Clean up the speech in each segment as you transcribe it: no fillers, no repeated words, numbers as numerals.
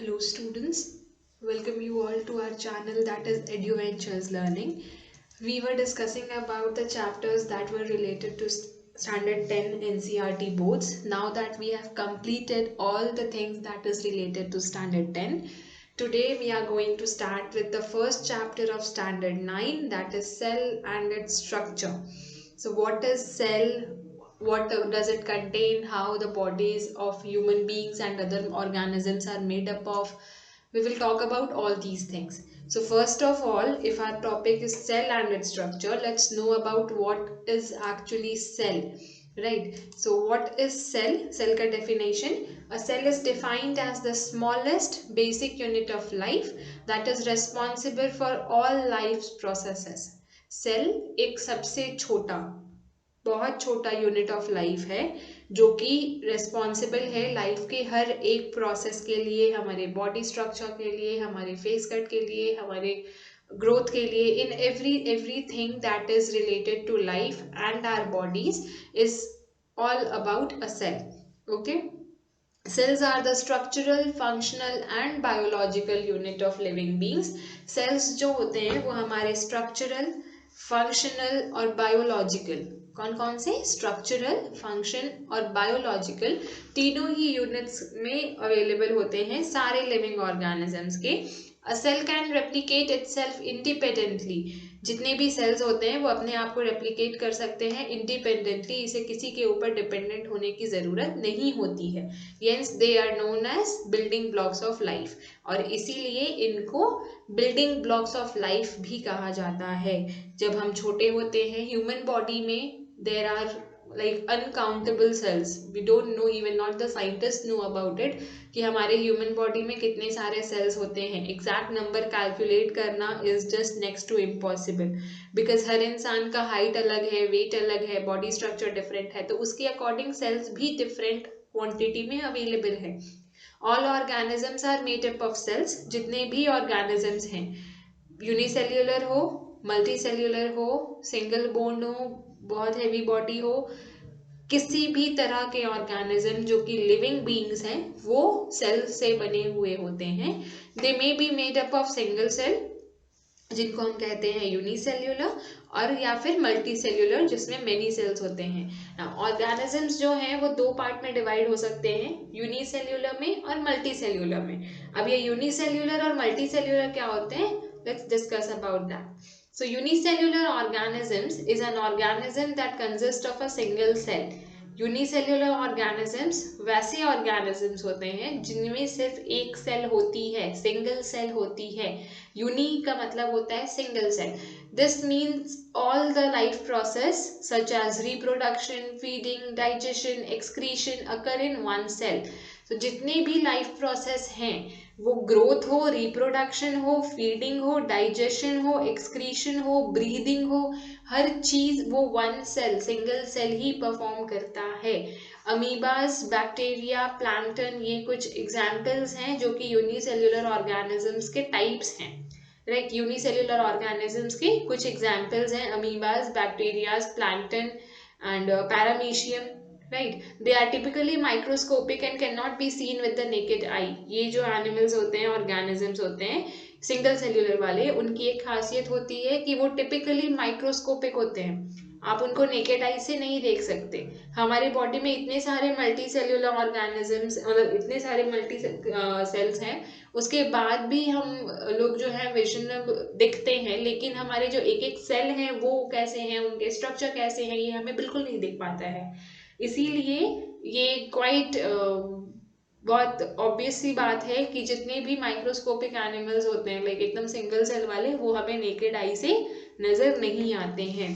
Hello students, welcome you all to our channel that is EduVentures Learning. We were discussing about the chapters that were related to Standard 10 NCERT boards. Now that we have completed all the things that is related to Standard 10, today we are going to start with the first chapter of Standard 9, that is cell and its structure. So what is cell? What does it contain? How the bodies of human beings and other organisms are made up of? We will talk about all these things. So first of all, if our topic is cell and its structure, let's know about what is actually cell. Right. So what is cell? Cell का definition. A cell is defined as the smallest basic unit of life that is responsible for all life's processes. Cell एक सबसे छोटा, बहुत छोटा unit of life है जो कि responsible है लाइफ के हर एक प्रोसेस के लिए, हमारे बॉडी स्ट्रक्चर के लिए, हमारे फेस कट के लिए, हमारे ग्रोथ के लिए, in everything that is related to life and our bodies is all about a cell. Okay, cells are the structural, functional and biological unit of living beings. cells जो होते हैं वो हमारे structural, functional और biological, कौन कौन से? Structural, function और बायोलॉजिकल, तीनों ही यूनिट्स में अवेलेबल होते हैं सारे लिविंग ऑर्गेनिजम्स के. A cell can replicate itself independently. जितने भी सेल्स होते हैं वो अपने आप को रेप्लिकेट कर सकते हैं इंडिपेंडेंटली, इसे किसी के ऊपर डिपेंडेंट होने की ज़रूरत नहीं होती है. Yes they are known as building blocks of life, और इसीलिए इनको बिल्डिंग ब्लॉक्स ऑफ लाइफ भी कहा जाता है. जब हम छोटे होते हैं, ह्यूमन बॉडी में there are like uncountable cells. We don't know, even not the scientists know about it, कि हमारे ह्यूमन बॉडी में कितने सारे सेल्स होते हैं. एग्जैक्ट नंबर कैलकुलेट करना is just next to impossible, because हर इंसान का हाइट अलग है, वेट अलग है, बॉडी स्ट्रक्चर डिफरेंट है, तो उसके अकॉर्डिंग सेल्स भी डिफरेंट क्वांटिटी में अवेलेबल है. All organisms are made up of cells. जितने भी ऑर्गेनिजम्स हैं, यूनिसेल्यूलर हो, मल्टी सेल्यूलर हो, सिंगल बोन हो, बहुत हैवी बॉडी हो, किसी भी तरह के ऑर्गेनिज्म जो कि लिविंग बीइंग्स हैं वो सेल से बने हुए होते हैं. They may be made up of single cell, जिनको हम कहते हैं यूनिसेल्यूलर, और या फिर मल्टी सेल्यूलर जिसमें मेनी सेल्स होते हैं. ऑर्गेनिजम्स जो हैं वो दो पार्ट में डिवाइड हो सकते हैं, यूनिसेल्यूलर में और मल्टी सेल्यूलर में. अब ये यूनिसेल्यूलर और मल्टी सेल्यूलर क्या होते हैं, let's discuss about that. So unicellular organisms is an organism that consists of a single cell. Unicellular organisms वैसे ऑर्गेनिजम्स होते हैं जिनमें सिर्फ एक सेल होती है, सिंगल सेल होती है. यूनी का मतलब होता है single cell. This means all the life process such as reproduction, feeding, digestion, excretion occur in one cell. तो जितने भी लाइफ प्रोसेस हैं, वो ग्रोथ हो, रिप्रोडक्शन हो, फीडिंग हो, डाइजेशन हो, एक्सक्रीशन हो, ब्रीदिंग हो, हर चीज वो वन सेल, सिंगल सेल ही परफॉर्म करता है. अमीबास, बैक्टीरिया, प्लैंक्टन, ये कुछ एग्जाम्पल्स हैं जो कि यूनिसेल्यूलर ऑर्गेनिजम्स के टाइप्स हैं. राइट, यूनिसेल्यूलर ऑर्गेनिजम्स के कुछ एग्जाम्पल्स हैं amoebas, bacterias, plankton and paramecium. Right, they are typically microscopic and can not be seen with the naked eye. ये जो एनिमल्स होते हैं, ऑर्गेनिजम्स होते हैं सिंगल सेल्यूलर वाले, उनकी एक खासियत होती है कि वो टिपिकली माइक्रोस्कोपिक होते हैं. आप उनको नेकेड आई से नहीं देख सकते. हमारी बॉडी में इतने सारे मल्टी सेल्यूलर ऑर्गेनिजम्स, मतलब इतने सारे मल्टी सेल्स हैं, उसके बाद भी हम लोग जो है विजन दिखते हैं, लेकिन हमारे जो एक एक सेल हैं वो कैसे हैं, उनके स्ट्रक्चर कैसे हैं, ये हमें बिल्कुल नहीं दिख पाता है. इसीलिए ये क्वाइट बहुत ऑब्वियस सी बात है कि जितने भी माइक्रोस्कोपिक एनिमल्स होते हैं, लाइक एकदम सिंगल सेल वाले, वो हमें नेकेड आई से नजर नहीं आते हैं.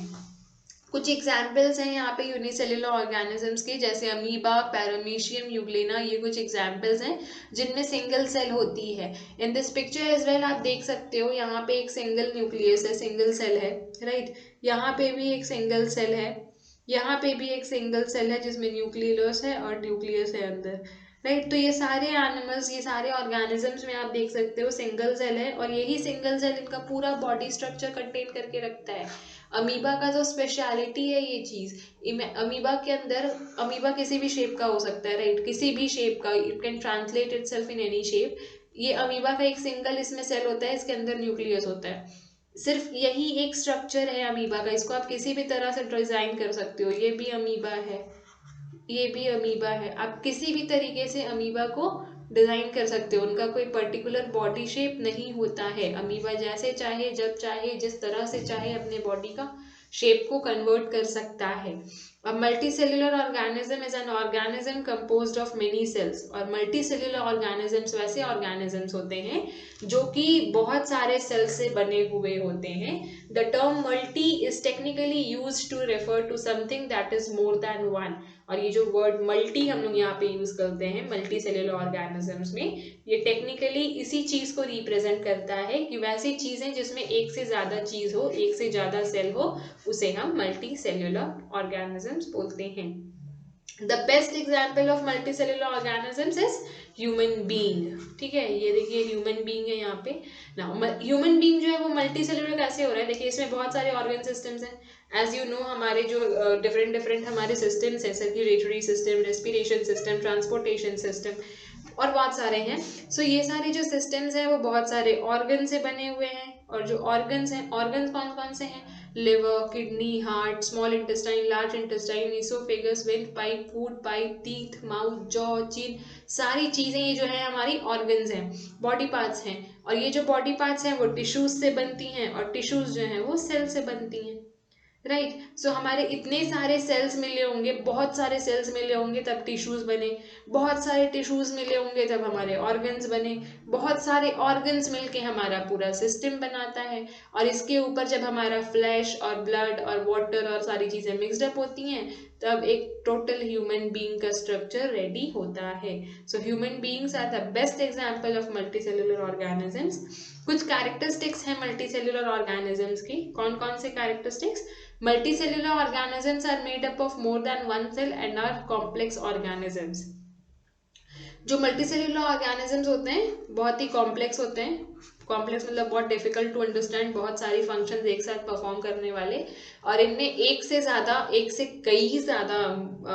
कुछ एग्जाम्पल्स हैं यहाँ पे यूनिसेल्यूलर ऑर्गेनिजम्स के, जैसे अमीबा, पैरामीशियम, यूग्लेना, ये कुछ एग्जाम्पल्स हैं जिनमें सिंगल सेल होती है. In this picture as well आप देख सकते हो, यहाँ पे एक सिंगल न्यूक्लियस है, सिंगल सेल है. राइट, यहाँ पे भी एक सिंगल सेल है, यहाँ पे भी एक सिंगल सेल है जिसमें न्यूक्लियस है और न्यूक्लियस है अंदर. राइट, तो ये सारे एनिमल्स, ये सारे ऑर्गेनिजम्स में आप देख सकते हो सिंगल सेल है, और यही सिंगल सेल इनका पूरा बॉडी स्ट्रक्चर कंटेन करके रखता है. अमीबा का जो स्पेशलिटी है ये चीज़, अमीबा के अंदर, अमीबा किसी भी शेप का हो सकता है. राइट, किसी भी शेप का, it can translate itself in any shape. ये अमीबा का एक सिंगल इसमें सेल होता है, इसके अंदर न्यूक्लियस होता है, सिर्फ यही एक स्ट्रक्चर है अमीबा का। इसको आप किसी भी तरह से डिजाइन कर सकते हो, ये भी अमीबा है, ये भी अमीबा है, आप किसी भी तरीके से अमीबा को डिजाइन कर सकते हो। उनका कोई पर्टिकुलर बॉडी शेप नहीं होता है, अमीबा जैसे चाहे जब चाहे जिस तरह से चाहे अपने बॉडी का शेप को कन्वर्ट कर सकता है। A multicellular organism is an organism composed of many cells। और multicellular organisms वैसे organisms होते हैं जो कि बहुत सारे cells से बने हुए होते हैं। The term multi is technically used to refer to something that is more than one। और ये जो word multi हम लोग यहाँ पे use करते हैं multicellular organisms में, ये technically इसी चीज को represent करता है कि वैसी चीजें जिसमें एक से ज्यादा चीज हो, एक से ज्यादा सेल हो, उसे हम multicellular organisms बोलते हैं। The best example of multicellular organisms is human being। ठीक है, ये देखिए human being है यहाँ पे ना। human being जो है वो multicellular कैसे हो रहा है, देखिए इसमें बहुत सारे organ systems हैं। as you know हमारे जो different हमारे systems हैं, circulatory system, respiration system, transportation system और बहुत सारे हैं। सो ये सारे जो सिस्टम्स हैं वो बहुत सारे ऑर्गन से बने हुए हैं। और जो ऑर्गन्स हैं, ऑर्गन्स कौन कौन से हैं, liver, kidney, heart, small intestine, large intestine, oesophagus, windpipe, food pipe, teeth, mouth, jaw, chin, सारी चीजें ये जो है हमारी ऑर्गन्स हैं, बॉडी पार्ट्स हैं। और ये जो बॉडी पार्ट्स हैं वो टिश्यूज से बनती हैं और टिश्यूज जो हैं वो सेल से बनती हैं। राइट। सो हमारे इतने सारे सेल्स मिले होंगे, बहुत सारे सेल्स मिले होंगे तब टिश्यूज बने, बहुत सारे टिश्यूज मिले होंगे तब हमारे ऑर्गन्स बने, बहुत सारे ऑर्गन्स मिलके हमारा पूरा सिस्टम बनाता है। और इसके ऊपर जब हमारा फ्लैश और ब्लड और वाटर और सारी चीजें मिक्सड अप होती हैं तब एक टोटल ह्यूमन बीइंग का स्ट्रक्चर रेडी होता है। So human beings are the best example of multicellular organisms. कुछ कैरेक्टरिस्टिक्स हैं मल्टीसेलुलर ऑर्गेनिजम्स की, कौन कौन से characteristics, multicellular organisms are made up of more than one cell and are complex organisms। जो मल्टीसेल्युलर ऑर्गेनिजम्स होते हैं बहुत ही कॉम्प्लेक्स होते हैं, कॉम्प्लेक्स मतलब बहुत डिफिकल्ट टू अंडरस्टैंड, बहुत सारी फंक्शंस एक साथ परफॉर्म करने वाले, और इनमें एक से ज़्यादा, एक से कई ज़्यादा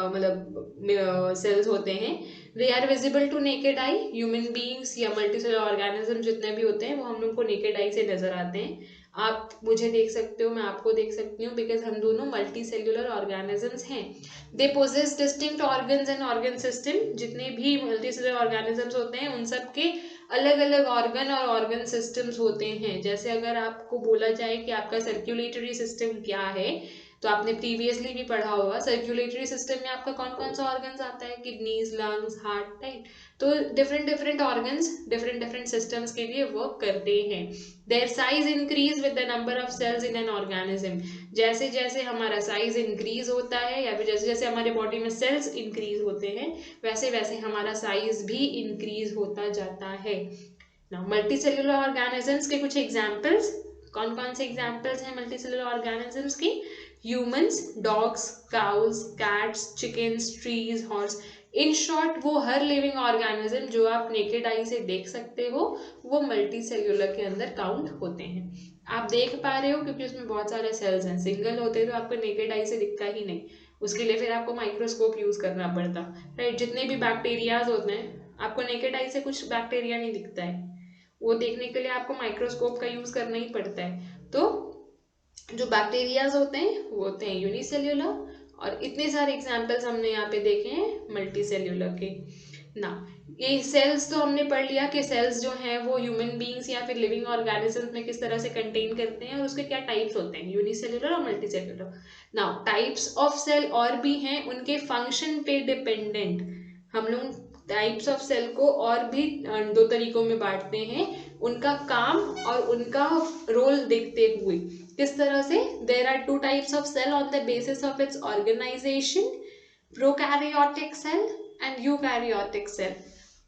मतलब सेल्स होते हैं। They are visible to naked eye, human beings या मल्टीसेलुलर ऑर्गेनिज्म जितने भी होते हैं वो हम लोग को नेकेड आई से नजर आते हैं। आप मुझे देख सकते हो, मैं आपको देख सकती हूँ, बिकॉज हम दोनों मल्टी सेल्युलर ऑर्गेनिजम्स हैं। They possess distinct organs and organ system. जितने भी मल्टी सेल्युलर ऑर्गेनिजम्स होते हैं उन सब के अलग अलग ऑर्गन और ऑर्गन सिस्टम्स होते हैं। जैसे अगर आपको बोला जाए कि आपका सर्कुलेटरी सिस्टम क्या है, तो आपने प्रीवियसली भी पढ़ा होगा सर्कुलेटरी सिस्टम में आपका कौन कौन सा ऑर्गन्स आता है, किडनीज, लंग्स, हार्ट, राइट। तो different different organs different different systems के लिए वर्क करते हैं। Their size increase with the number of cells in an organism. जैसे जैसे हमारा साइज इंक्रीज होता है या फिर जैसे जैसे हमारे बॉडी में सेल्स इंक्रीज होते हैं वैसे वैसे हमारा साइज भी इंक्रीज होता जाता है। नाउ मल्टीसेल्युलर ऑर्गेनिजम्स के कुछ एग्जांपल्स, कौन कौन से एग्जांपल्स हैं मल्टीसेल्युलर ऑर्गेनिजम्स की, humans, dogs, cows, cats, chickens, trees, horse. In short वो हर लिविंग ऑर्गेनिज्म जो आप नेकेड आई से देख सकते हो वो मल्टीसेल्युलर के अंदर काउंट होते हैं। आप देख पा रहे हो क्योंकि उसमें बहुत सारे सेल्स हैं, सिंगल होते तो आपको नेकेड आई से दिखता ही नहीं, उसके लिए फिर आपको माइक्रोस्कोप यूज करना पड़ता, राइट। जितने भी बैक्टीरियाज होते हैं आपको नेकेड आई से कुछ बैक्टीरिया नहीं दिखता है, वो देखने के लिए आपको माइक्रोस्कोप का यूज करना ही पड़ता है। तो जो बैक्टीरियाज होते हैं वो होते हैं यूनिसेल्युलर, और इतने सारे एग्जांपल्स हमने यहाँ पे देखे हैं मल्टीसेल्युलर के ना। ये सेल्स तो हमने पढ़ लिया कि सेल्स जो हैं वो ह्यूमन बीइंग्स या फिर लिविंग ऑर्गेनिजम्स में किस तरह से कंटेन करते हैं और उसके क्या टाइप्स होते हैं, यूनिसेल्युलर और multicellular. Now types of cell और भी हैं, उनके फंक्शन पे डिपेंडेंट हम लोग टाइप्स ऑफ सेल को और भी दो तरीकों में बांटते हैं, उनका काम और उनका रोल देखते हुए। किस तरह से, there are two types of cell on the basis of its organisation, prokaryotic cell and eukaryotic cell.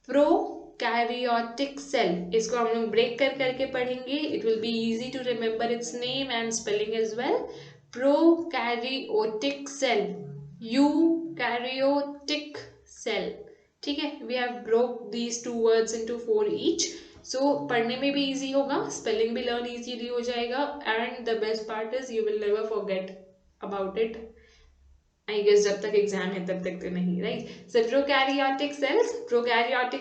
Prokaryotic cell, इसको हम लोग ब्रेक कर करके पढ़ेंगे, it will be easy to remember its name and spelling as well. Prokaryotic cell, eukaryotic cell, ठीक है। We have broke these two words into 4 each, so पढ़ने में भी इजी होगा, स्पेलिंग भी लर्न इजीली हो जाएगा, and the best part is you will never forget about it I guess जब तक एग्जाम है तब तक तो नहीं, right. So prokaryotic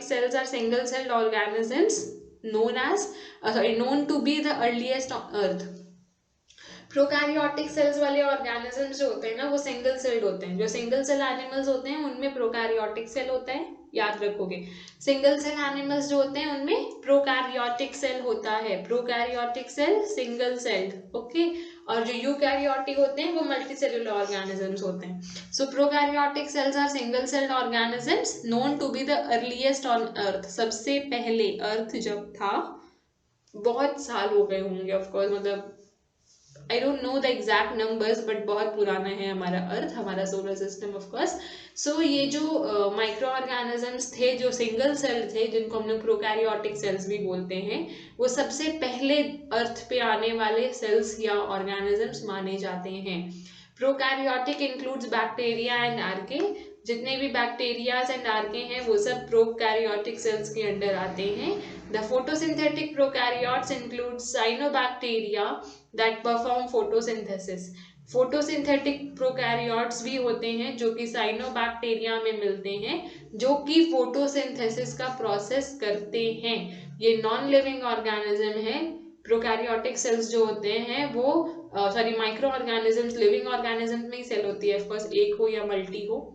cells are single celled organisms known to be the earliest on earth. Prokaryotic cells वाले organisms जो होते हैं ना वो सिंगल सेल्ड होते हैं. जो सिंगल सेल एनिमल्स होते हैं उनमें प्रोकैरियोटिक सेल होता है, याद रखोगे. सिंगल सेल एनिमल्स जो होते हैं उनमें प्रोकैरियोटिक सेल होता है. Prokaryotic cell single celled, okay. और जो यूकैरियोटिक होते हैं वो मल्टीसेलुलर ऑर्गेनिजम्स होते हैं. So prokaryotic cells are single celled organisms known to be the earliest on earth. सबसे पहले अर्थ जब था, बहुत साल हो गए होंगे ऑफकोर्स, मतलब I don't know the exact numbers, but बहुत पुराना है हमारा अर्थ, हमारा सोलर सिस्टम ऑफकोर्स. सो ये जो माइक्रो ऑर्गेनिजम्स थे जो सिंगल सेल थे, जिनको हम लोग प्रोकैरियोटिक सेल्स भी बोलते हैं, वो सबसे पहले अर्थ पे आने वाले सेल्स या ऑर्गेनिजम्स माने जाते हैं. Prokaryotic includes bacteria and archaea. जितने भी बैक्टीरियाज एंड आर्के हैं वो सब प्रोकैरियोटिक सेल्स के अंडर आते हैं. The photosynthetic prokaryotes include cyanobacteria that perform photosynthesis. Photosynthetic prokaryotes भी होते हैं जो कि साइनोबैक्टीरिया में मिलते हैं, जो कि फोटोसिंथेसिस का प्रोसेस करते हैं. ये नॉन लिविंग ऑर्गेनिज्म है. प्रोकैरियोटिक सेल्स जो होते हैं वो sorry micro organisms, living organism में ही सेल होती है ऑफकोर्स, एक हो या मल्टी हो.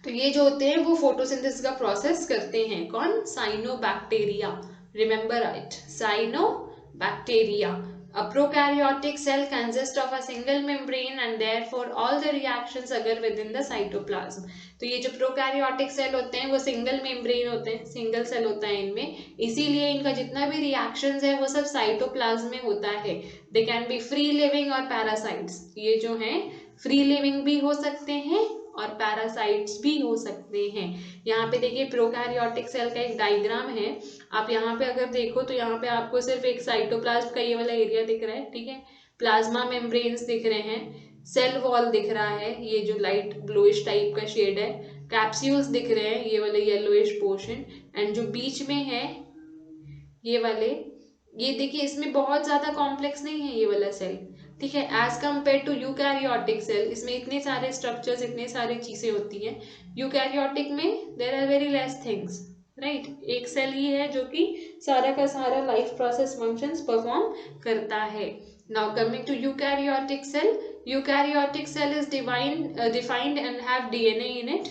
तो ये जो होते हैं वो फोटोसिंथेसिस का प्रोसेस करते हैं. कौन? Cyanobacteria. Remember it, cyanobacteria. A prokaryotic cell consists of a single membrane and therefore all the reactions occur within the cytoplasm. तो ये जो प्रोकैरियोटिक सेल होते हैं वो सिंगल मेम्ब्रेन होते हैं, सिंगल सेल होता है इनमें, इसीलिए इनका जितना भी रिएक्शंस है वो सब साइटोप्लाज्म में होता है. They can be free living और पैरासाइट्स. ये जो हैं फ्री लिविंग भी हो सकते हैं और पैरासाइट्स भी हो सकते हैं. यहाँ पे देखिए प्रोकैरियोटिक सेल का एक डायग्राम है. आप यहाँ पे अगर देखो तो यहाँ पे आपको सिर्फ एक साइटोप्लाज्म का ये वाला एरिया दिख रहा है, ठीक है. प्लाज्मा मेम्ब्रेन्स दिख रहे हैं, सेल वॉल दिख रहा है, ये जो लाइट ब्लूइश टाइप का शेड है, कैप्सूल्स दिख रहे हैं, ये वाले येलोइश पोर्शन, एंड जो बीच में है ये वाले, ये देखिए इसमें बहुत ज्यादा कॉम्प्लेक्स नहीं है ये वाला सेल, ठीक है. As compare to eukaryotic cell, इसमें इतने सारे स्ट्रक्चर्स, इतने सारी चीजें होती हैं. यूकैरियोटिक में there are very less things, right. एक सेल ही है जो कि सारा का सारा लाइफ प्रोसेस फंक्शंस परफॉर्म करता है. Now coming to eukaryotic cell. Eukaryotic cell is defined and have DNA in it.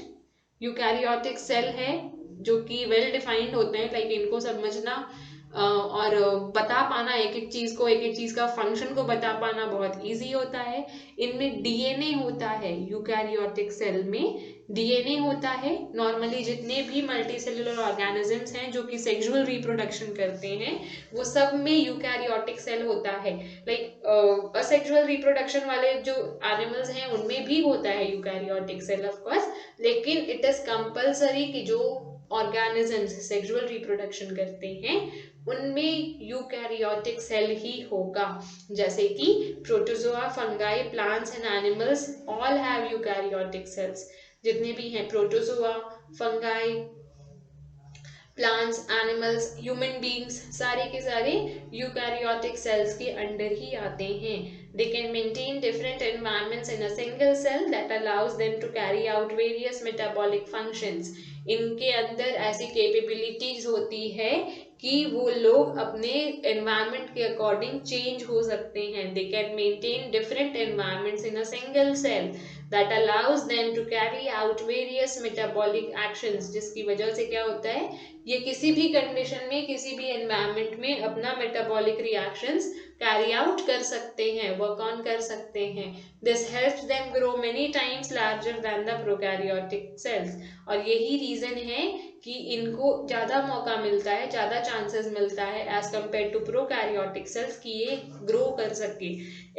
Eukaryotic cell है जो कि वेल डिफाइंड होते हैं, लाइक इनको समझना और बता पाना, एक एक चीज को, एक एक चीज का फंक्शन को बता पाना बहुत इजी होता है. इनमें डीएनए होता है. यूकैरियोटिक सेल में डीएनए होता है. नॉर्मली जितने भी मल्टीसेलुलर ऑर्गेनिजम्स हैं जो कि सेक्सुअल रिप्रोडक्शन करते हैं वो सब में यूकैरियोटिक सेल होता है. लाइक असेक्सुअल रिप्रोडक्शन वाले जो एनिमल्स हैं उनमें भी होता है यूकैरियोटिक सेल ऑफ कोर्स, लेकिन इट इज कंपल्सरी कि जो ऑर्गेनिजम्स सेक्सुअल रिप्रोडक्शन करते हैं उनमें यूकैरियोटिक सेल ही होगा. जैसे कि protozoa, fungi, plants and animals all have eukaryotic cells. जितने भी हैं protozoa, fungi, plants, animals, human beings, सारे के सारे यूकैरियोटिक सेल्स के अंडर ही आते हैं. They can maintain different environments in a single cell that allows them to carry out various metabolic functions. इनके अंदर ऐसी कैपेबिलिटीज होती है कि वो लोग अपने एनवायरनमेंट के अकॉर्डिंग चेंज हो सकते हैं. They can maintain different environments in a single cell that allows them to carry out various metabolic actions. जिसकी वजह से क्या होता है, ये किसी भी कंडीशन में, किसी भी एनवायरनमेंट में अपना मेटाबॉलिक रिएक्शंस कैरी आउट कर सकते हैं, वर्क ऑन कर सकते हैं. This helps them grow many times larger than the prokaryotic cells. और यही रीजन है कि इनको ज्यादा मौका मिलता है, ज्यादा चांसेस मिलता है as compare to prokaryotic cells कि ये ग्रो कर सके,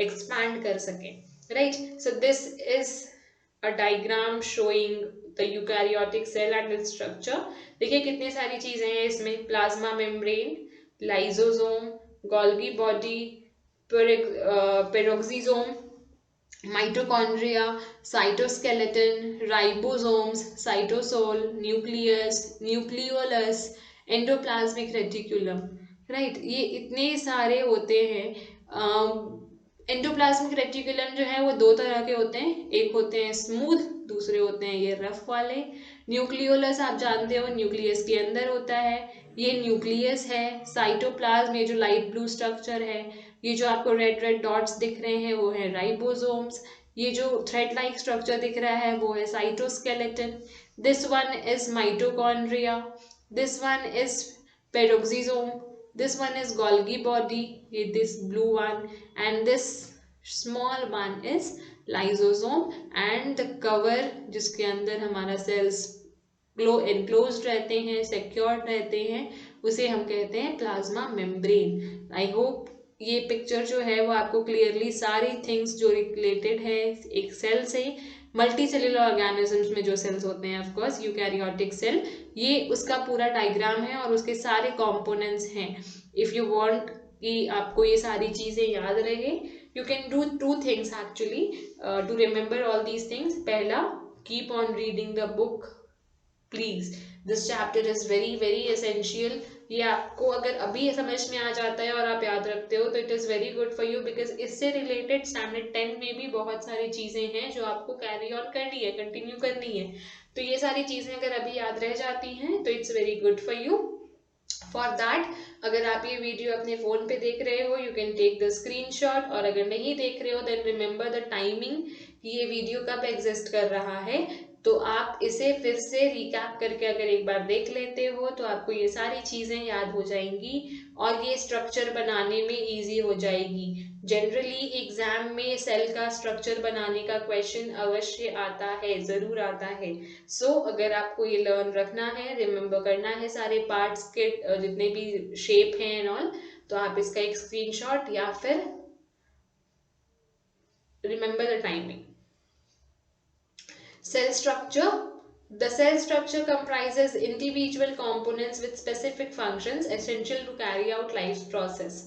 एक्सपैंड कर सके, right. So this is a diagram showing the eukaryotic cell and its structure. देखिए कितनी सारी चीजें हैं इसमें. Plasma membrane, lysosome, Golgi body, peroxisome, mitochondria, cytoskeleton, ribosomes, cytosol, nucleus, nucleolus, endoplasmic reticulum, right. ये इतने सारे होते हैं. एंडोप्लाज्मिक रेटिकुलम जो है वो दो तरह के होते हैं, एक होते हैं स्मूथ, दूसरे होते हैं ये रफ वाले। न्यूक्लियोलस आप जानते हो न्यूक्लियस के अंदर होता है, ये न्यूक्लियस है। साइटोप्लाज्म ये जो लाइट ब्लू स्ट्रक्चर है, ये जो आपको रेड रेड डॉट्स दिख रहे हैं वो है राइबोसोम्स। ये जो थ्रेड लाइक स्ट्रक्चर दिख रहा है वो है cytoskeleton. This one is mitochondria, this one is peroxisome, this one is Golgi body, this blue one, and this small one is lysosome, and the cover जिसके अंदर हमारा cells enclosed रहते हैं, secured रहते हैं, उसे हम कहते हैं प्लाज्मा मेम्ब्रेन। आई होप ये पिक्चर जो है वो आपको क्लियरली सारी थिंग्स जो रिलेटेड है एक सेल से, मल्टी सेलुलर ऑर्गेनिजम्स में जो सेल्स होते हैं ऑफ कोर्स यूकैरियोटिक सेल, ये उसका पूरा डायग्राम है और उसके सारे कंपोनेंट्स हैं। इफ यू वांट कि आपको ये सारी चीजें याद रहे, you can do two things actually to remember all these things. पहला, keep on reading the book please, this chapter is very very essential. ये आपको अगर अभी समझ में आ जाता है और आप याद रखते हो तो it is very good for you, because इससे रिलेटेड स्टैंडर्ड 10 में भी बहुत सारी चीज़ें हैं जो आपको कैरी ऑन करनी है, कंटिन्यू करनी है। तो ये सारी चीज़ें अगर अभी याद रह जाती हैं तो it's very good for you. For that, अगर आप ये वीडियो अपने फ़ोन पे देख रहे हो you can take the screenshot, और अगर नहीं देख रहे हो देन रिमेंबर द टाइमिंग कि ये वीडियो कब एग्जिस्ट कर रहा है। तो आप इसे फिर से रिकैप करके अगर एक बार देख लेते हो तो आपको ये सारी चीज़ें याद हो जाएंगी और ये स्ट्रक्चर बनाने में इजी हो जाएगी। जनरली एग्जाम में सेल का स्ट्रक्चर बनाने का क्वेश्चन अवश्य आता है, ज़रूर आता है। सो अगर आपको ये लर्न रखना है, रिमेम्बर करना है सारे पार्ट्स के जितने भी शेप हैं एंड ऑल, तो आप इसका एक स्क्रीनशॉट या फिर remember the timing. Cell structure. The cell structure comprises individual components with specific functions essential to carry out life's process.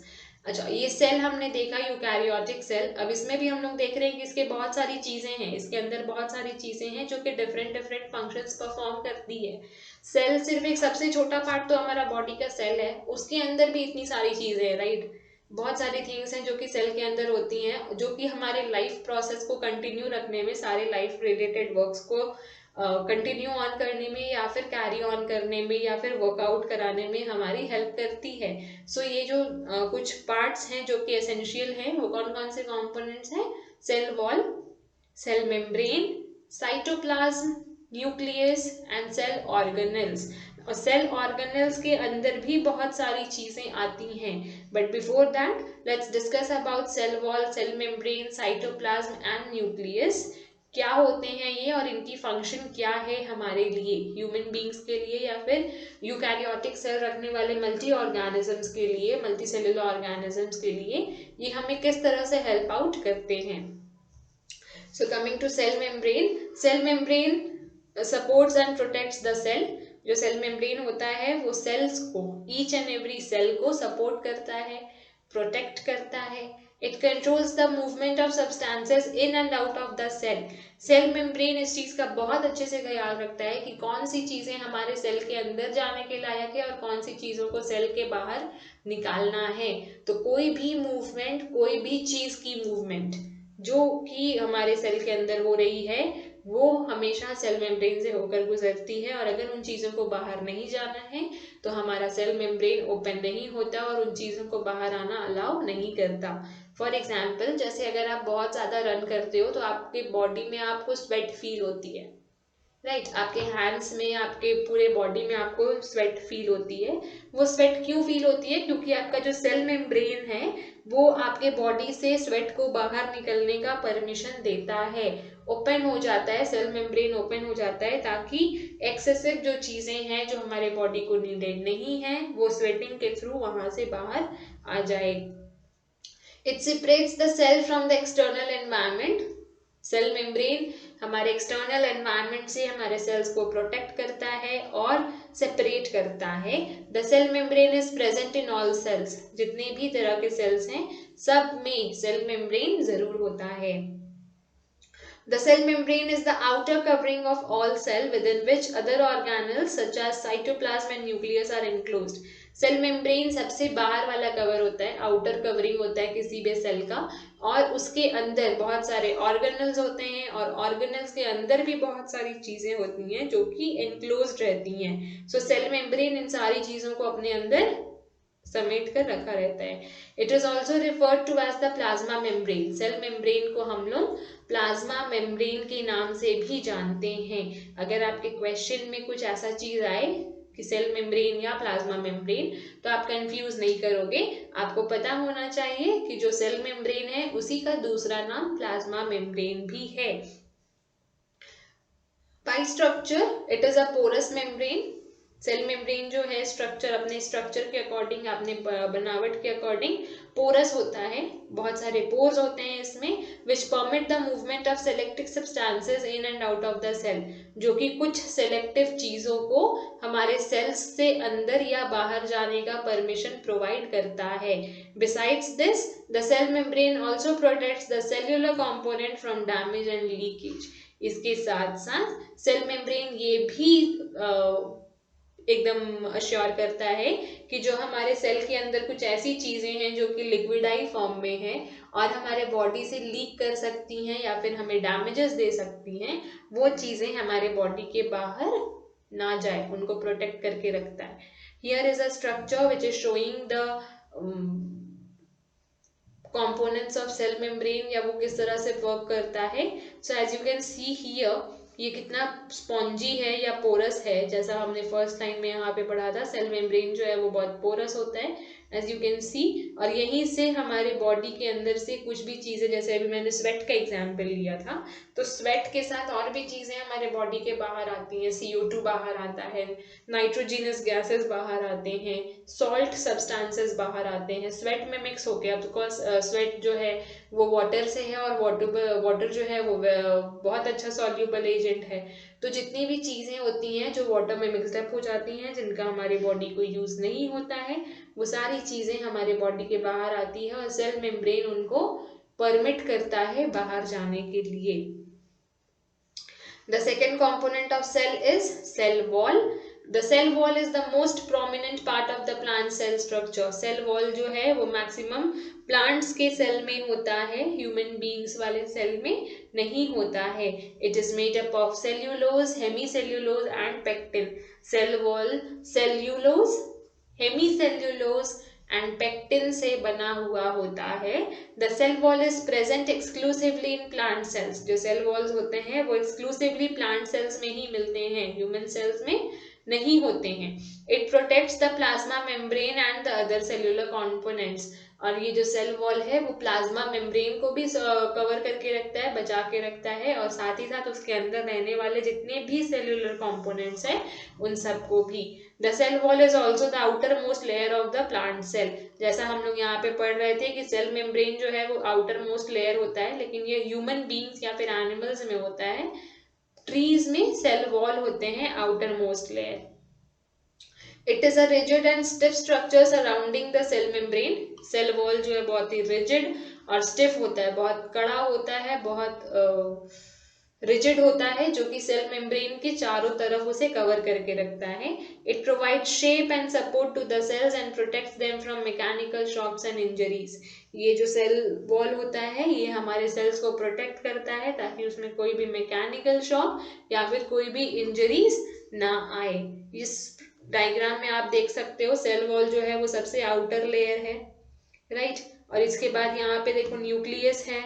अच्छा, ये सेल हमने देखा यूकैरियोटिक सेल। अब इसमें भी हम लोग देख रहे हैं कि इसके बहुत सारी चीजें हैं, इसके अंदर बहुत सारी चीजें हैं जो कि डिफरेंट डिफरेंट फंक्शंस परफॉर्म करती है। सेल सिर्फ एक सबसे छोटा पार्ट तो हमारा बॉडी का सेल है, उसके अंदर भी इतनी सारी चीजें हैं, राइट। बहुत सारी थिंग्स हैं जो कि सेल के अंदर होती हैं, जो कि हमारे लाइफ प्रोसेस को कंटिन्यू रखने में, सारे लाइफ रिलेटेड वर्क्स को कंटिन्यू ऑन करने में या फिर कैरी ऑन करने में या फिर वर्कआउट कराने में हमारी हेल्प करती है। सो ये जो कुछ पार्ट्स हैं जो कि एसेंशियल हैं वो कौन कौन से कंपोनेंट्स हैं? Cell wall, cell membrane, cytoplasm, nucleus and cell organelles. और सेल ऑर्गेनेल्स के अंदर भी बहुत सारी चीजें आती हैं, but before that let's discuss about cell wall, cell membrane, cytoplasm and nucleus. क्या होते हैं ये और इनकी फंक्शन क्या है हमारे लिए, ह्यूमन बींग्स के लिए या फिर यूकैरियोटिक सेल रखने वाले मल्टी ऑर्गेनिजम्स के लिए, मल्टी सेलुलर ऑर्गेनिजम्स के लिए ये हमें किस तरह से हेल्प आउट करते हैं। So coming to cell membrane supports and protects the cell. जो सेल मेम्ब्रेन होता है वो सेल्स को, ईच एंड एवरी सेल को सपोर्ट करता है, प्रोटेक्ट करता है। It controls the movement of substances in and out of the cell. Cell membrane इस चीज का बहुत अच्छे से ख्याल रखता है कि कौन सी चीजें हमारे सेल के अंदर जाने के लायक है और कौन सी चीजों को सेल के बाहर निकालना है। तो कोई भी मूवमेंट, कोई भी चीज की मूवमेंट जो कि हमारे सेल के अंदर हो रही है वो हमेशा सेल मेम्ब्रेन से होकर गुजरती है, और अगर उन चीज़ों को बाहर नहीं जाना है तो हमारा सेल मेम्ब्रेन ओपन नहीं होता और उन चीज़ों को बाहर आना अलाउ नहीं करता। फॉर एग्जाम्पल, जैसे अगर आप बहुत ज़्यादा रन करते हो तो आपके बॉडी में आपको स्वेट फील होती है, राइट आपके हैंड्स में, आपके पूरे बॉडी में आपको स्वेट फील होती है। वो स्वेट क्यों फील होती है? क्योंकि आपका जो सेल मेम्ब्रेन है वो आपके बॉडी से स्वेट को बाहर निकलने का परमिशन देता है, ओपन हो जाता है, सेल मेम्ब्रेन ओपन हो जाता है ताकि एक्सेसिव जो चीज़ें हैं जो हमारे बॉडी को नीडेड नहीं है वो स्वेटिंग के थ्रू वहां से बाहर आ जाए। It separates the cell from the external environment. Cell membrane हमारे एक्सटर्नल एनवायरनमेंट से हमारे सेल्स को प्रोटेक्ट करता है और सेपरेट करता है। The cell membrane is present in all cells. जितने भी तरह के सेल्स हैं सब में सेल मेम्ब्रेन जरूर होता है। The cell membrane is the outer covering of all cell within which other organelles such as cytoplasm and nucleus are enclosed. Cell membrane सबसे बाहर वाला कवर होता है, आउटर कवरिंग होता है किसी भी सेल का, और उसके अंदर बहुत सारे ऑर्गेनल्स होते हैं और ऑर्गेनल्स के अंदर भी बहुत सारी चीजें होती हैं जो कि एनक्लोज्ड रहती हैं। सो सेल मेम्ब्रेन इन सारी चीजों को अपने अंदर समेट कर रखा रहता है। It is also referred to as the plasma membrane. Cell membrane को हम लोग प्लाज्मा मेम्ब्रेन के नाम से भी जानते हैं। अगर आपके क्वेश्चन में कुछ ऐसा चीज आए कि सेल मेम्ब्रेन या प्लाज्मा मेम्ब्रेन, तो आप कंफ्यूज नहीं करोगे। आपको पता होना चाहिए कि जो सेल मेम्ब्रेन है उसी का दूसरा नाम प्लाज्मा मेम्ब्रेन भी है। By structure it is a porous membrane. Cell membrane जो है स्ट्रक्चर, अपने स्ट्रक्चर के अकॉर्डिंग, अपने बनावट के अकॉर्डिंग पोरस होता है, बहुत सारे पोर्स होते हैं इसमें, which permit the movement of selective substances in and out of the cell, जो कि कुछ सेलेक्टिव चीजों को हमारे सेल्स से अंदर या बाहर जाने का परमिशन प्रोवाइड करता है। Besides this the cell membrane also protects the cellular component from damage and leakage. इसके साथ साथ सेल मेम्ब्रेन ये भी एकदम अश्योर करता है कि जो हमारे सेल के अंदर कुछ ऐसी चीजें हैं जो कि लिक्विडाई फॉर्म में है और हमारे बॉडी से लीक कर सकती हैं या फिर हमें डैमेजेस दे सकती हैं, वो चीजें हमारे बॉडी के बाहर ना जाए, उनको प्रोटेक्ट करके रखता है। Here is a structure which is showing the components of cell membrane या वो किस तरह से वर्क करता है। So as you can see here, ये कितना स्पॉन्जी है या पोरस है, जैसा हमने फर्स्ट लाइन में यहाँ पे पढ़ा था, सेल मेम्ब्रेन जो है वो बहुत पोरस होता है एज यू कैन सी। और यहीं से हमारे बॉडी के अंदर से कुछ भी चीजें, जैसे अभी मैंने स्वेट का एग्जाम्पल लिया था, तो स्वेट के साथ और भी चीजें हमारे बॉडी के बाहर आती हैं। CO2 बाहर आता है, नाइट्रोजिनस गैसेस बाहर आते हैं, सॉल्ट सब्सटेंसेस बाहर आते हैं स्वेट में मिक्स होके। अब बिकॉज स्वेट जो है वो वाटर से है और वाटर जो है वो बहुत अच्छा सॉल्यूबल एजेंट है। तो जितनी भी चीजें होती हैं जो वाटर में मिक्सअप हो जाती हैं, जिनका हमारी बॉडी को यूज नहीं होता है, वो सारी चीजें हमारे बॉडी के बाहर आती है और सेल मेम्ब्रेन उनको परमिट करता है बाहर जाने के लिए। The second component of cell is cell wall. The cell wall is the most prominent part of the plant cell structure. Cell wall जो है वो maximum plants के cell में होता है, human beings वाले cell में नहीं होता है। It is made up of cellulose, hemicellulose and pectin. Cell wall cellulose, hemicellulose and pectin से बना हुआ होता है। The cell wall is present exclusively in plant cells. जो सेल वॉल्स होते हैं वो एक्सक्लूसिवली प्लांट सेल्स में ही मिलते हैं, ह्यूमन सेल्स में नहीं होते हैं। It protects the plasma membrane and the other cellular components. और ये जो सेल वॉल है वो प्लाज्मा मेम्ब्रेन को भी कवर करके रखता है, बचा के रखता है, और साथ ही साथ उसके अंदर रहने वाले जितने भी सेल्यूलर कॉम्पोनेंट्स हैं उन सबको भी। The cell wall is also the outer most layer of the plant cell. जैसा हम लोग यहाँ पे पढ़ रहे थे कि सेल मेम्ब्रेन जो है वो आउटर मोस्ट लेयर होता है, लेकिन ये ह्यूमन बींग्स या फिर एनिमल्स में होता है। ट्रीज में सेल वॉल होते हैं outer most layer. It is a rigid and stiff structure surrounding the cell membrane. Cell wall जो है बहुत ही रिजिड और स्टिफ होता है, बहुत कड़ा होता है, बहुत रिजिड होता है, जो कि सेल मेम्ब्रेन के चारों तरफ उसे कवर करके रखता है। It provide shape and support to the cells and protects them from mechanical shocks and injuries. ये जो सेल वॉल होता है ये हमारे सेल्स को प्रोटेक्ट करता है ताकि उसमें कोई भी मैकेनिकल शॉक या फिर कोई भी इंजरीज ना आए। इस डायग्राम में आप देख सकते हो सेल वॉल जो है वो सबसे आउटर लेयर है, राइट। और इसके बाद यहाँ पे देखो न्यूक्लियस है,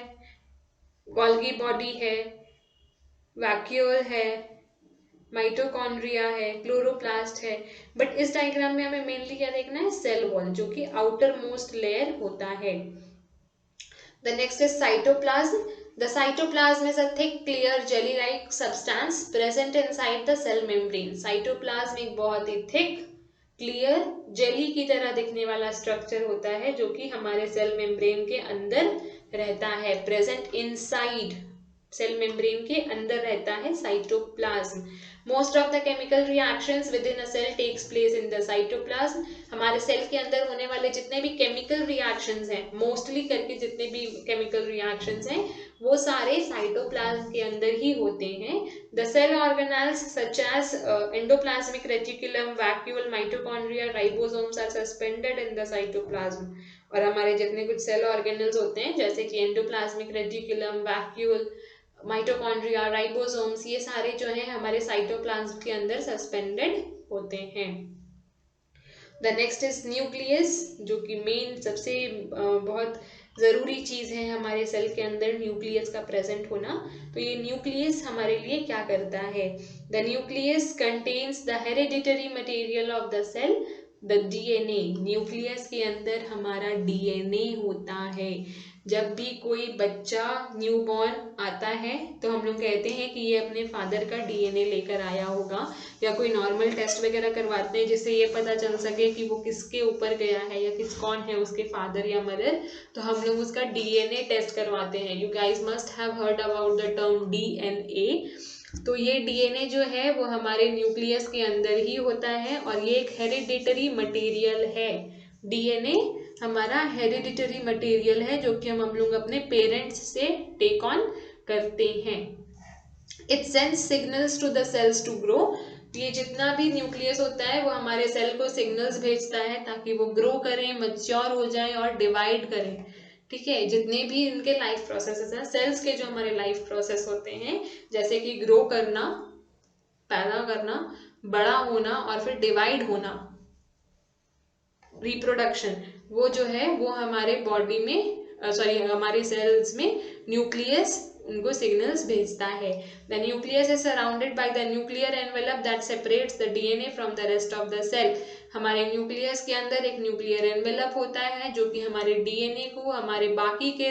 गोल्गी बॉडी है, वैक्यूल है, माइटोकॉन्ड्रिया है, क्लोरोप्लास्ट है। बट इस डायग्राम में हमें मेनली क्या देखना है, सेल वॉल, जो कि आउटर मोस्ट लेयर होता है। The next is cytoplasm. The cytoplasm is a thick, clear, jelly-like substance present inside the cell membrane. Cytoplasm एक बहुत ही thick, clear, jelly की तरह दिखने वाला स्ट्रक्चर होता है जो कि हमारे सेल मेम्ब्रेन के अंदर रहता है। Present inside सेल मेम्ब्रेन के अंदर रहता है cytoplasm. Most of the chemical reactions with in a sale tax place in the cytoplasm. हमारे सेल के अंदर होने वाले जितने भी केमिकल रिएक्शंस हैं, मोस्टली करके जितने भी केमिकल रिएक्शंस हैं वो सारे साइटोप्लाज्म के अंदर ही होते हैं। The cell organelles such as endoplasmic reticulum, vacuole, mitochondria, ribosomes are suspended in the cytoplasm. और हमारे जितने कुछ सेल ऑर्गेनल्स होते हैं जैसे कि endoplasmic reticulum, vacuole, mitochondria, ribosomes, ये सारे जो हैं हमारे साइटोप्लाज्म के अंदर सस्पेंडेड होते हैं। द नेक्स्ट इज न्यूक्लियस, जो कि मेन सबसे बहुत ज़रूरी चीज़ है हमारे सेल के अंदर, न्यूक्लियस का प्रेजेंट होना। तो ये न्यूक्लियस हमारे लिए क्या करता है? The nucleus contains the hereditary material of the cell, the DNA. Nucleus के अंदर हमारा डीएनए होता है। जब भी कोई बच्चा न्यूबॉर्न आता है तो हम लोग कहते हैं कि ये अपने फादर का डीएनए लेकर आया होगा, या कोई नॉर्मल टेस्ट वगैरह करवाते हैं जिससे ये पता चल सके कि वो किसके ऊपर गया है या कौन है उसके फादर या मदर, तो हम लोग उसका डीएनए टेस्ट करवाते हैं। You guys must have heard about the term DNA. तो ये डीएनए जो है वो हमारे न्यूक्लियस के अंदर ही होता है और ये एक हेरिडिटरी मटेरियल है। डीएनए हमारा हेरिडिटरी मटेरियल है जो कि हम लोग अपने पेरेंट्स से टेक ऑन करते हैं। It sends signals to the cells to grow. ये जितना भी न्यूक्लियस होता है वो हमारे सेल को सिग्नल्स भेजता है ताकि वो ग्रो करें, मैच्योर हो जाएं और डिवाइड करें। ठीक है, जितने भी इनके लाइफ प्रोसेसेस हैं, सेल्स के जो हमारे लाइफ प्रोसेस होते हैं, जैसे कि ग्रो करना, पैदा करना, बड़ा होना और फिर डिवाइड होना, रिप्रोडक्शन, वो जो है वो हमारे बॉडी में हमारे सेल्स में न्यूक्लियस उनको सिग्नल्स भेजता है। The nucleus is surrounded by the nuclear envelope that separates the DNA from the rest of the cell. हमारे न्यूक्लियस के अंदर एक न्यूक्लियर एनवेलप होता है जो कि हमारे डीएनए को हमारे बाकी के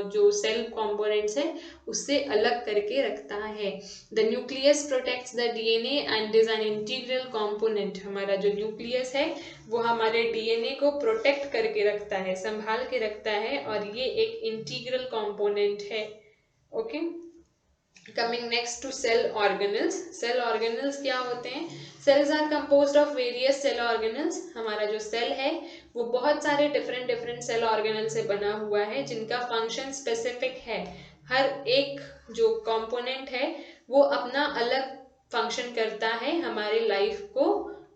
जो सेल कंपोनेंट्स हैं उससे अलग करके रखता है। The nucleus protects the DNA and is an integral component. हमारा जो न्यूक्लियस है वो हमारे डीएनए को प्रोटेक्ट करके रखता है, संभाल के रखता है, और ये एक इंटीग्रल कंपोनेंट है। Okay, coming next to cell organelles. Cell organelles क्या होते हैं? Cells are composed of various cell organelles. हमारा जो सेल है वो बहुत सारे डिफरेंट सेल ऑर्गेनल से बना हुआ है जिनका फंक्शन स्पेसिफिक है। हर एक जो कंपोनेंट है वो अपना अलग फंक्शन करता है हमारे लाइफ को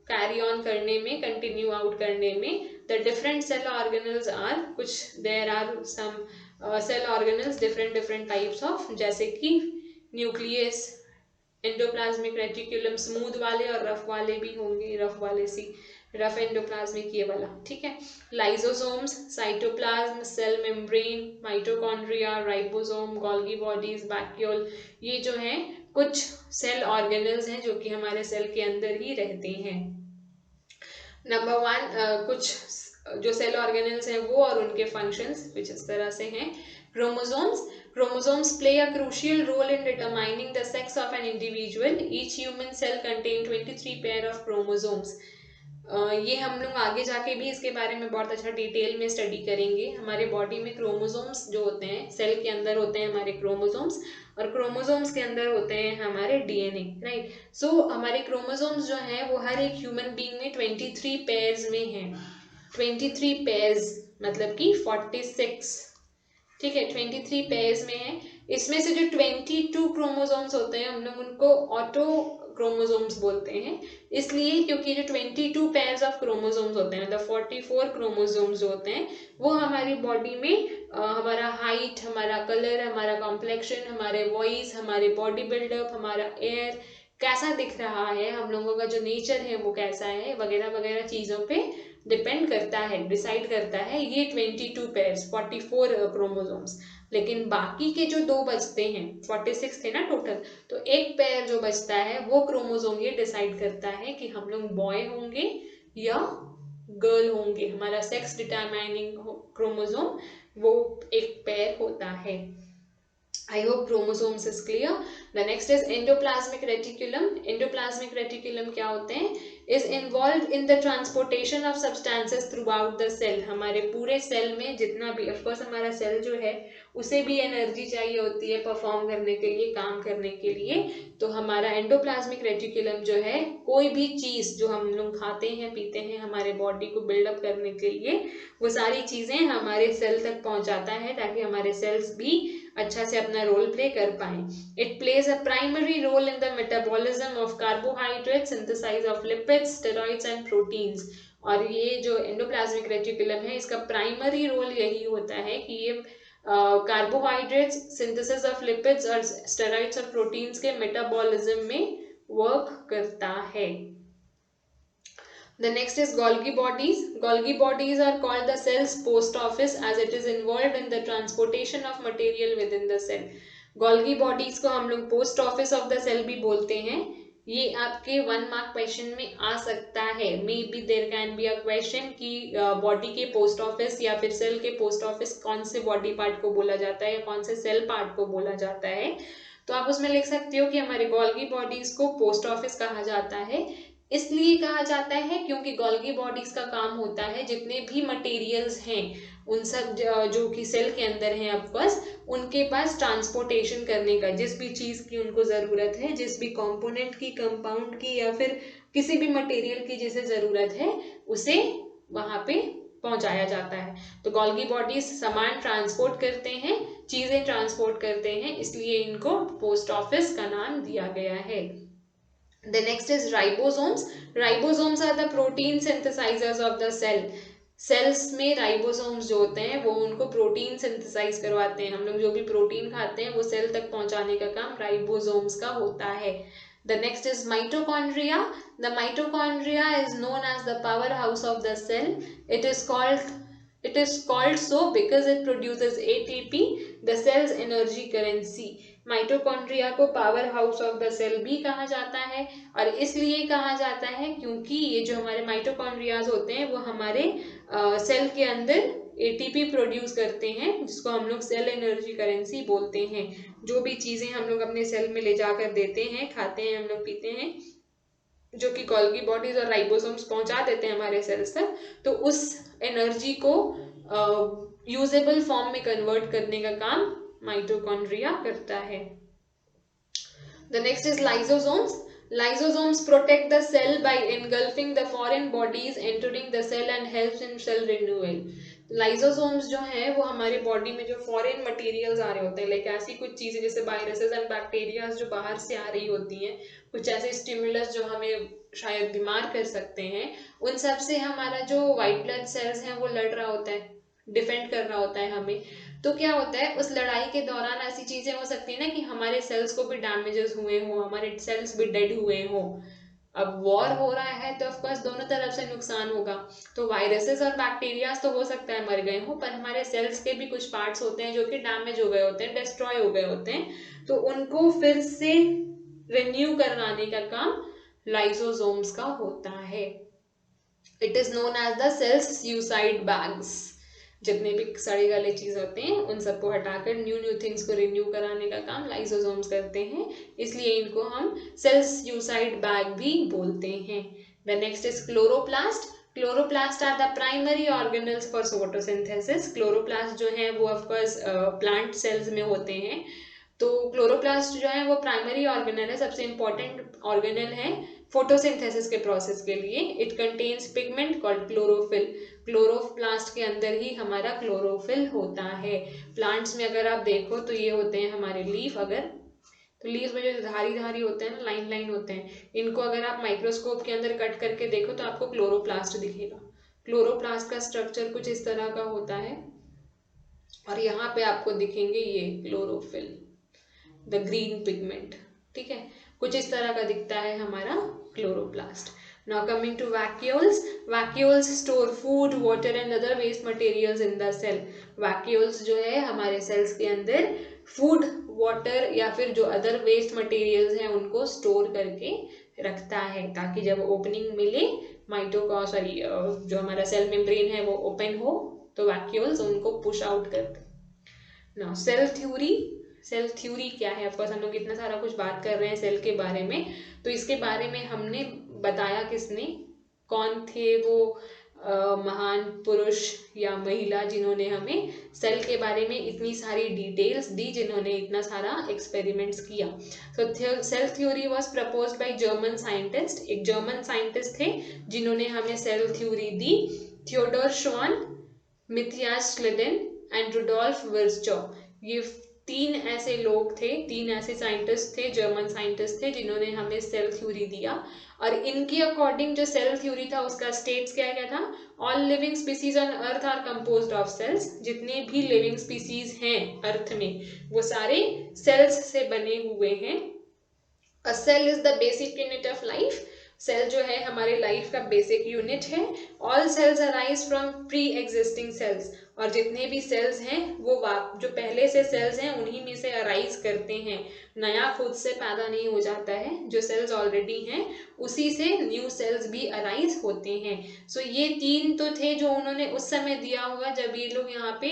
कैरी ऑन करने में, कंटिन्यू आउट करने में। The different cell organelles are कुछ, there are some cell organelles different types of, जैसे कि न्यूक्लियस, एंडोप्लाज्मिक रेटिकुलम, स्मूथ वाले और रफ वाले भी होंगे, रफ एंडोप्लाज्मिक ये वाला, ठीक है। Lysosomes, cytoplasm, cell membrane, mitochondria, ribosome, Golgi bodies, vacuole, ये जो हैं कुछ सेल ऑर्गेनल्स हैं जो कि हमारे सेल के अंदर ही रहते हैं। नंबर 1 कुछ जो सेल ऑर्गेनल्स हैं वो और उनके फंक्शंस कुछ इस तरह से हैं। Chromosomes play a crucial role in determining the sex of an individual. Each human cell contains 23 pair of chromosomes. ये हम लोग आगे जाके भी इसके बारे में बहुत अच्छा डिटेल में स्टडी करेंगे। हमारे बॉडी में क्रोमोसोम्स जो होते हैं, सेल के अंदर होते हैं हमारे क्रोमोसोम्स, और क्रोमोसोम्स के अंदर होते हैं हमारे डीएनए, राइट। सो हमारे क्रोमोसोम्स जो हैं वो हर एक ह्यूमन बीइंग में 23 पेयर्स में हैं। 23 पेयर्स मतलब कि 46, ठीक है, 23 पेयर्स में है। इसमें से जो 22 क्रोमोसोम्स होते हैं हम लोग उनको ऑटो क्रोमोसोम्स बोलते हैं, इसलिए क्योंकि जो 22 पेयर्स ऑफ क्रोमोसोम्स होते हैं, मतलब 44 क्रोमोसोम्स जो होते हैं वो हमारी बॉडी में हमारा हाइट, हमारा कलर, हमारा कॉम्प्लेक्शन, हमारे वॉइस, हमारे बॉडी बिल्डअप, हमारा एयर कैसा दिख रहा है, हम लोगों का जो नेचर है वो कैसा है, वगैरह वगैरह चीज़ों पे डिपेंड करता है, डिसाइड करता है ये 22 पेयर्स, 44 क्रोमोसोम्स। लेकिन बाकी के जो 2 बचते हैं, 46 थे ना टोटल, तो एक पेयर जो बचता है वो क्रोमोसोम ये डिसाइड करता है कि हम लोग बॉय होंगे या गर्ल होंगे। हमारा सेक्स डिटरमाइनिंग क्रोमोसोम वो एक पेयर होता है। I hope chromosomes is clear. The next is endoplasmic reticulum. Endoplasmic reticulum क्या होते हैं? Is involve in the transportation of substances throughout the cell. हमारे पूरे सेल में जितना भी, ऑफकोर्स हमारा सेल जो है उसे भी एनर्जी चाहिए होती है परफॉर्म करने के लिए, काम करने के लिए। तो हमारा एंडोप्लाज्मिक रेटिकुलम जो है, कोई भी चीज जो हम लोग खाते हैं पीते हैं हमारे बॉडी को बिल्डअप करने के लिए, वो सारी चीजें हमारे सेल तक पहुंचाता है ताकि हमारे सेल्स भी अच्छा से अपना रोल प्ले कर पाए। It plays a primary role in the metabolism of carbohydrate, synthesize of lipids, steroids and proteins. और ये जो एंडोप्लाज्मिक रेटिकुलम है, इसका प्राइमरी रोल यही होता है कि ये कार्बोहाइड्रेट्स, सिंथेसिस ऑफ लिपिड्स और स्टेरॉइड्स और प्रोटीन्स के मेटाबॉलिज्म में वर्क करता है। The next is Golgi bodies. Golgi bodies are called the cell's post office as it is involved in the transportation of material within the cell. Golgi bodies को हम लोग post office of the cell भी बोलते हैं। ये आपके 1 mark question में आ सकता है। Maybe there can be a question कि बॉडी के पोस्ट ऑफिस या फिर सेल के पोस्ट ऑफिस कौन से बॉडी पार्ट को बोला जाता है या कौन से सेल पार्ट को बोला जाता है। तो आप उसमें लिख सकते हो कि हमारे गोल्गी बॉडीज को पोस्ट ऑफिस कहा जाता है। इसलिए कहा जाता है क्योंकि गोल्गी बॉडीज का काम होता है जितने भी मटेरियल्स हैं उन सब जो कि सेल के अंदर हैं ऑफकोर्स, उनके पास ट्रांसपोर्टेशन करने का, जिस भी चीज की उनको जरूरत है, जिस भी कंपोनेंट की, कंपाउंड की या फिर किसी भी मटेरियल की जिसे जरूरत है, उसे वहां पे पहुंचाया जाता है। तो गोल्गी बॉडीज सामान ट्रांसपोर्ट करते हैं, चीजें ट्रांसपोर्ट करते हैं, इसलिए इनको पोस्ट ऑफिस का नाम दिया गया है। The next is ribosomes. Ribosomes are the protein synthesizers of the cell. Cells में राइबोसोम्स जो होते हैं वो उनको प्रोटीन सिंथेसाइज करवाते हैं। हम लोग जो भी प्रोटीन खाते हैं वो सेल तक पहुंचाने का काम राइबोसोम्स का होता है। The next is mitochondria. The mitochondria is known as the powerhouse of the cell. It is called so because it produces ATP, the cell's energy currency. Mitochondria को powerhouse of the cell भी कहा जाता है, और इसलिए कहा जाता है क्योंकि ये जो हमारे माइटोकॉन्ड्रियाज होते हैं वो हमारे सेल के अंदर एटीपी प्रोड्यूस करते हैं, जिसको हम लोग सेल एनर्जी करेंसी बोलते हैं। जो भी चीजें हम लोग अपने सेल में ले जाकर देते हैं, खाते हैं, हम लोग पीते हैं, जो कि गोल्गी बॉडीज और राइबोसोम्स पहुंचा देते हैं हमारे सेल्स तक, तो उस एनर्जी को यूजेबल फॉर्म में कन्वर्ट करने का काम माइटोकॉन्ड्रिया करता है। The next is lysosomes. Lysosomes protect the cell by engulfing the foreign bodies entering the cell and helps in cell renewal. Lysosomes जो है वो हमारे बॉडी में जो फॉरेन मटेरियल्स आ रहे होते हैं, लाइक ऐसी कुछ चीजें जैसे वायरसेस एंड बैक्टीरिया जो बाहर से आ रही होती हैं, कुछ ऐसे स्टिमुलस जो हमें शायद बीमार कर सकते हैं, उन सब से हमारा जो व्हाइट ब्लड सेल्स हैं वो लड़ रहा होता है, डिफेंड कर रहा होता है हमें। तो क्या होता है, उस लड़ाई के दौरान ऐसी चीजें हो सकती है ना कि हमारे सेल्स को भी डैमेजेस हुए हो, हमारे सेल्स भी डेड हुए हो। अब वॉर हो रहा है तो ऑफकोर्स दोनों तरफ से नुकसान होगा। तो वायरसेस और बैक्टीरिया तो हो सकता है मर गए हो, पर हमारे सेल्स के भी कुछ पार्ट्स होते हैं जो कि डैमेज हो गए होते हैं, डिस्ट्रॉय हो गए होते हैं, तो उनको फिर से रिन्यू करवाने का काम लाइसोसोम्स का होता है। It is known as the cell's suicide bags. जितने भी सड़े गले चीज होते हैं उन सबको हटाकर न्यू थिंग्स को रिन्यू कराने का काम लाइसोसोम्स करते हैं, इसलिए इनको हम सेल्स सुसाइड बैग भी बोलते हैं। The next is chloroplast. Chloroplast are the primary organelles for photosynthesis. Chloroplast जो है वो ऑफकोर्स प्लांट सेल्स में होते हैं। तो क्लोरोप्लास्ट जो है वो प्राइमरी ऑर्गेनल है, सबसे इंपॉर्टेंट ऑर्गेनल है फोटोसिंथेसिस के प्रोसेस के लिए। It contains pigment called chlorophyll. Chloroplast के अंदर ही हमारा क्लोरोफिल होता है। प्लांट्स में अगर आप देखो तो ये होते हैं हमारे लीफ, अगर तो लीफ में जो धारी धारी होते हैं ना, लाइन लाइन होते हैं, इनको अगर आप माइक्रोस्कोप के अंदर कट करके देखो तो आपको क्लोरोप्लास्ट दिखेगा। क्लोरोप्लास्ट का स्ट्रक्चर कुछ इस तरह का होता है, और यहाँ पे आपको दिखेंगे ये क्लोरोफिल, द ग्रीन पिगमेंट, ठीक है, कुछ इस तरह का दिखता है हमारा chloroplast. Now coming to vacuoles. Vacuoles store food, water and other waste materials in the cell. Vacuoles जो है हमारे सेल्स के अंदर फूड, वाटर या फिर जो अदर वेस्ट मटेरियल्स हैं उनको स्टोर करके रखता है, ताकि जब ओपनिंग मिले जो हमारा सेल मेम्ब्रेन है वो ओपन हो तो वैक्यूल्स उनको पुश आउट करते हैं। Now cell theory. Cell theory क्या है? ऑफकोर्स हम लोग इतना सारा कुछ बात कर रहे हैं सेल के बारे में, तो इसके बारे में हमने बताया किसने, कौन थे वो महान पुरुष या महिला जिन्होंने हमें सेल के बारे में इतनी सारी डिटेल्स दी, जिन्होंने इतना सारा एक्सपेरिमेंट्स किया। So cell theory was proposed by German scientist, एक जर्मन साइंटिस्ट थे जिन्होंने हमें सेल थ्योरी दी, थियोडोर श्वान, मिथियास स्लिडेन एंड रुडोल्फ विर्चॉ। ये तीन ऐसे लोग थे, तीन ऐसे साइंटिस्ट थे, जर्मन साइंटिस्ट थे जिन्होंने हमें सेल थ्योरी दिया। और इनके अकॉर्डिंग जो सेल थ्योरी था उसका स्टेट्स क्या क्या था, all living species on earth are composed of cells. जितने भी लिविंग स्पीसीज हैं अर्थ में वो सारे सेल्स से बने हुए हैं। A cell is the basic unit of life, cell जो है हमारे लाइफ का बेसिक यूनिट है। All cells arise from pre existing cells, और जितने भी सेल्स हैं वो जो पहले से सेल्स हैं उन्हीं में से अराइज करते हैं, नया खुद से पैदा नहीं हो जाता है, जो सेल्स ऑलरेडी हैं उसी से न्यू सेल्स भी अराइज होते हैं। सो ये तीन तो थे जो उन्होंने उस समय दिया होगा जब ये लोग यहाँ पे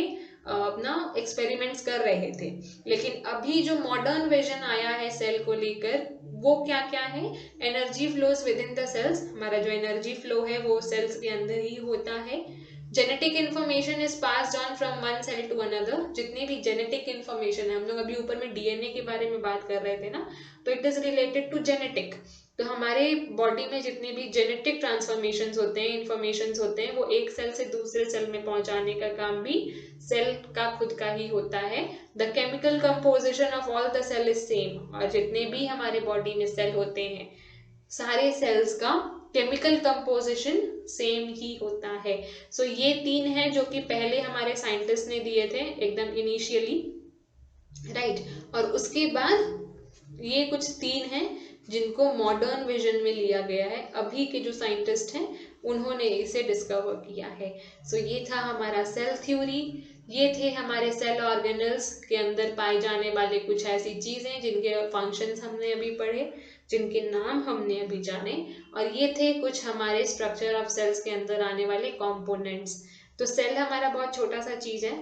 अपना एक्सपेरिमेंट्स कर रहे थे। लेकिन अभी जो मॉडर्न विजन आया है सेल को लेकर वो क्या क्या है, energy flows within the cells, हमारा जो एनर्जी फ्लो है वो सेल्स के अंदर ही होता है। Genetic information is passed on from one cell to another, जितनी भी जेनेटिक इन्फॉर्मेशन है, हम लोग अभी ऊपर में डीएनए के बारे में बात कर रहे थे ना, तो it is related to genetic. तो हमारे बॉडी में जितने भी जेनेटिक ट्रांसफॉर्मेशंस होते हैं, इन्फॉर्मेशंस होते हैं, वो एक सेल से दूसरे सेल में पहुंचाने का काम भी सेल का खुद का ही होता है। The chemical composition of all the cell is same, और जितने भी हमारे बॉडी में सेल होते हैं सारे सेल्स का केमिकल कंपोजिशन सेम ही होता है। सो ये तीन हैं जो कि पहले हमारे साइंटिस्ट ने दिए थे एकदम इनिशियली, राइट। और उसके बाद ये कुछ तीन हैं जिनको मॉडर्न विजन में लिया गया है, अभी के जो साइंटिस्ट हैं उन्होंने इसे डिस्कवर किया है। सो ये था हमारा सेल थ्योरी, ये थे हमारे सेल ऑर्गेनल्स के अंदर पाए जाने वाले कुछ ऐसी चीजें जिनके फंक्शंस हमने अभी पढ़े, जिनके नाम हमने अभी जाने, और ये थे कुछ हमारे स्ट्रक्चर ऑफ सेल्स के अंदर आने वाले कंपोनेंट्स। तो सेल हमारा बहुत छोटा सा चीज है,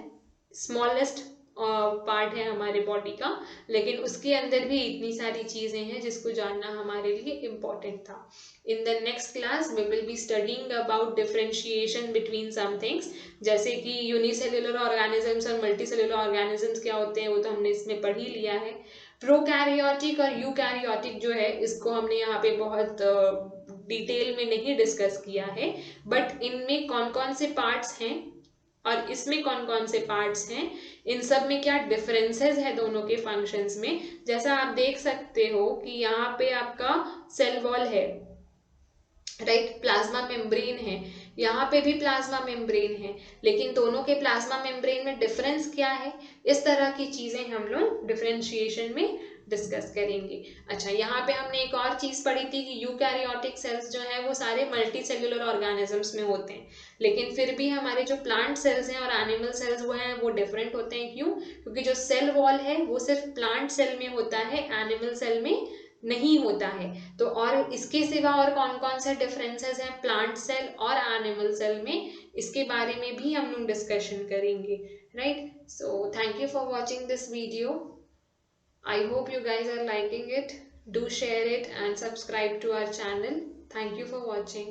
स्मॉलेस्ट पार्ट है हमारे बॉडी का, लेकिन उसके अंदर भी इतनी सारी चीजें हैं जिसको जानना हमारे लिए इम्पोर्टेंट था। In the next class we will be studying about differentiation between some things, जैसे कि यूनिसेल्युलर ऑर्गेनिजम्स और मल्टीसेल्युलर ऑर्गेनिजम्स क्या होते हैं वो तो हमने इसमें पढ़ ही लिया है। प्रोकैरियोटिक और यूकैरियोटिक जो है इसको हमने यहाँ पे बहुत डिटेल में नहीं डिस्कस किया है, बट इनमें कौन कौन से पार्ट्स हैं और इसमें कौन कौन से पार्ट्स हैं, इन सब में क्या डिफरेंसेस है दोनों के फंक्शंस में। जैसा आप देख सकते हो कि यहाँ पे आपका सेल वॉल है, राइट, प्लाज्मा मेम्ब्रेन है, यहाँ पे भी प्लाज्मा मेम्ब्रेन है, लेकिन दोनों के प्लाज्मा मेम्ब्रेन में डिफरेंस क्या है, इस तरह की चीजें हम लोग डिफरेंशिएशन में डिस्कस करेंगे। अच्छा, यहाँ पे हमने एक और चीज पढ़ी थी कि यूकैरियोटिक सेल्स जो है वो सारे मल्टी सेल्युलर ऑर्गेनिजम्स में होते हैं, लेकिन फिर भी हमारे जो प्लांट सेल्स हैं और एनिमल सेल्स वो हैं वो डिफरेंट होते हैं। क्यों? क्योंकि जो सेल वॉल है वो सिर्फ प्लांट सेल में होता है, एनिमल सेल में नहीं होता है। तो और इसके सिवा और कौन कौन से डिफरेंसेस हैं प्लांट सेल और एनिमल सेल में, इसके बारे में भी हम लोग डिस्कशन करेंगे, right. So thank you for watching this video, I hope you guys are liking it. Do share it and subscribe to our channel. Thank you for watching.